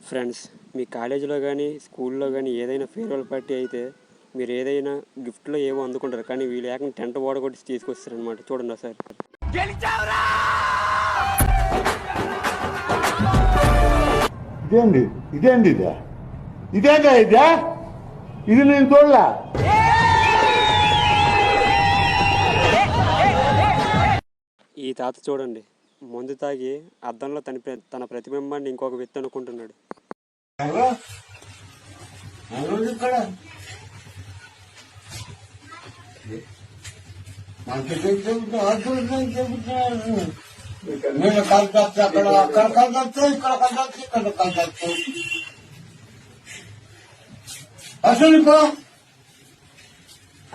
Friends, మీ కాలేజీలో కానీ స్కూల్లో కానీ ఏదైనా ఫేర్వెల్ పార్టీ అయితే మీరు ఏదైనా గిఫ్ట్లో ఏవో అందుకుంటారు, కానీ వీళ్ళు ఏకంగా టెంట్ ఓడగొట్టి తీసుకొస్తారనమాట. చూడండి ఒకసారి. ఇదేంటి ఇదేంటి ఇదే ఇదేంటా ఇదే ఇది నేను చూడలే. ఈ తాత చూడండి, మందు తాగి అద్దంలో తన ప్రతిబింబాన్ని ఇంకొక వ్యక్తి అనుకుంటున్నాడు.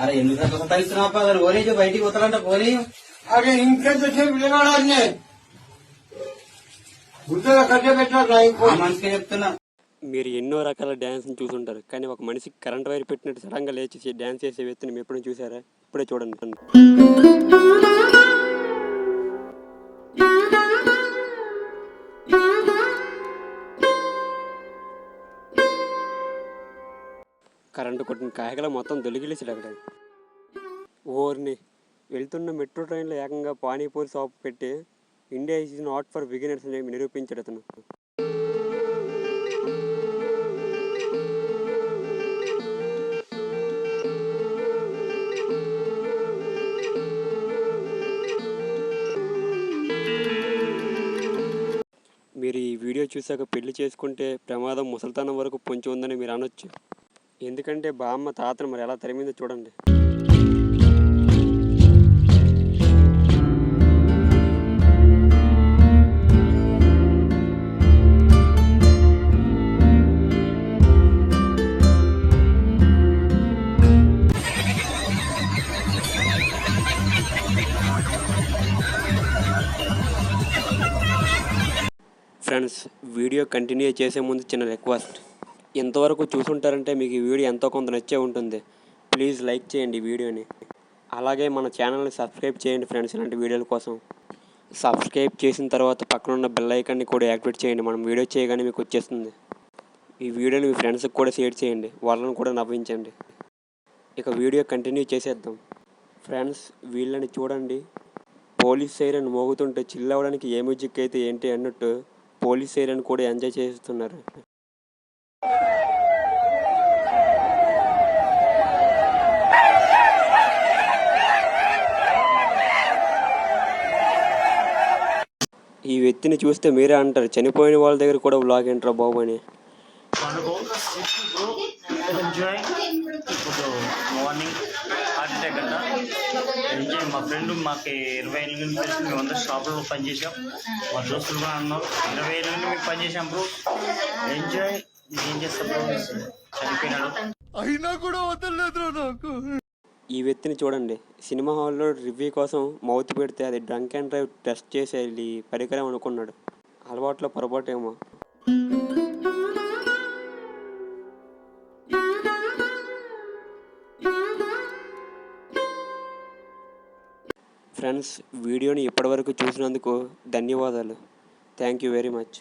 అరే ఎందుకంటే సతాయిస్తున్నావు ఓరేజు బయటికి పోతాడంట పోనీ. అరే ఇంకెంతసేపు వినగాడాన్ని గుర్తుగా కట్టే పెట్టారు మనిషికి చెప్తున్నా. మీరు ఎన్నో రకాల డ్యాన్స్ని చూసుంటారు, కానీ ఒక మనిషికి కరెంట్ వైర్ పెట్టినట్టు సడన్గా లేచి డ్యాన్స్ చేసే వ్యక్తిని మీరు ఎప్పుడైనా చూసారా? ఇప్పుడే చూడండి. కరెంటు కొట్టిన కాయగల మొత్తం దొలిగిలేసాడు అక్కడ. ఓర్ని వెళ్తున్న మెట్రో ట్రైన్లో ఏకంగా పానీపూరి షాప్ పెట్టి India is not for beginners అని నిరూపించాడు అతను. మీరు ఈ వీడియో చూసాక పెళ్లి చేసుకుంటే ప్రమాదం ముసలితనం వరకు పొంచి ఉందని మీరు అనొచ్చు. ఎందుకంటే బామ్మ తాతను మరి ఎలా తరిమిందో చూడండి. ఫ్రెండ్స్, వీడియో కంటిన్యూ చేసే ముందు చిన్న రిక్వెస్ట్. ఎంతవరకు చూసుంటారంటే మీకు ఈ వీడియో ఎంతో కొంత నచ్చే ఉంటుంది. ప్లీజ్ లైక్ చేయండి ఈ వీడియోని. అలాగే మన ఛానల్ని సబ్స్క్రైబ్ చేయండి ఫ్రెండ్స్. ఇలాంటి వీడియోల కోసం సబ్స్క్రైబ్ చేసిన తర్వాత పక్కన ఉన్న బెల్ ఐకాన్ని కూడా యాక్టివేట్ చేయండి. మనం వీడియో చేయగానే మీకు వచ్చేస్తుంది. ఈ వీడియోని మీ ఫ్రెండ్స్కి కూడా షేర్ చేయండి, వాళ్ళని కూడా నవ్వించండి. ఇక వీడియో కంటిన్యూ చేసేద్దాం. ఫ్రెండ్స్, వీళ్ళని చూడండి. పోలీస్ సైరన్ మోగుతుంటే చిల్ అవ్వడానికి ఏ మ్యూజిక్ అయితే ఏంటి అన్నట్టు పోలీస్ సైరన్ కూడా ఎంజాయ్ చేస్తున్నారు. ఈ వ్యక్తిని చూస్తే మీరే అంటారు, చనిపోయిన వాళ్ళ దగ్గర కూడా వ్లాగ్ ఏంట్రా బాబు అని. మార్నింగ్ హార్ట్ అటాక్ అంట. ఎంజాయ్. మా ఫ్రెండ్ మాకు 20 ఏళ్ళ నుంచి తెలిసి మేము అందరూ షాపులో పనిచేసాం. మా దోస్తులు కూడా అన్నారు 20 ఏళ్ళ నుండి మేము పనిచేసాం బ్రో. ఎంజాయ్. ఏం చేస్తాం బ్రో, చనిపోయినాడు అయినా కూడా వదలలేదు నాకు. ఈ వ్యక్తిని చూడండి, సినిమా హాల్లో రివ్యూ కోసం మౌత్ పెడితే అది డ్రంక్ అండ్ డ్రైవ్ టెస్ట్ చేసే పరికరం అనుకున్నాడు. అలవాట్లో పొరపాటేమో. ఫ్రెండ్స్, వీడియోని ఇప్పటివరకు చూసినందుకు ధన్యవాదాలు. Thank you very much.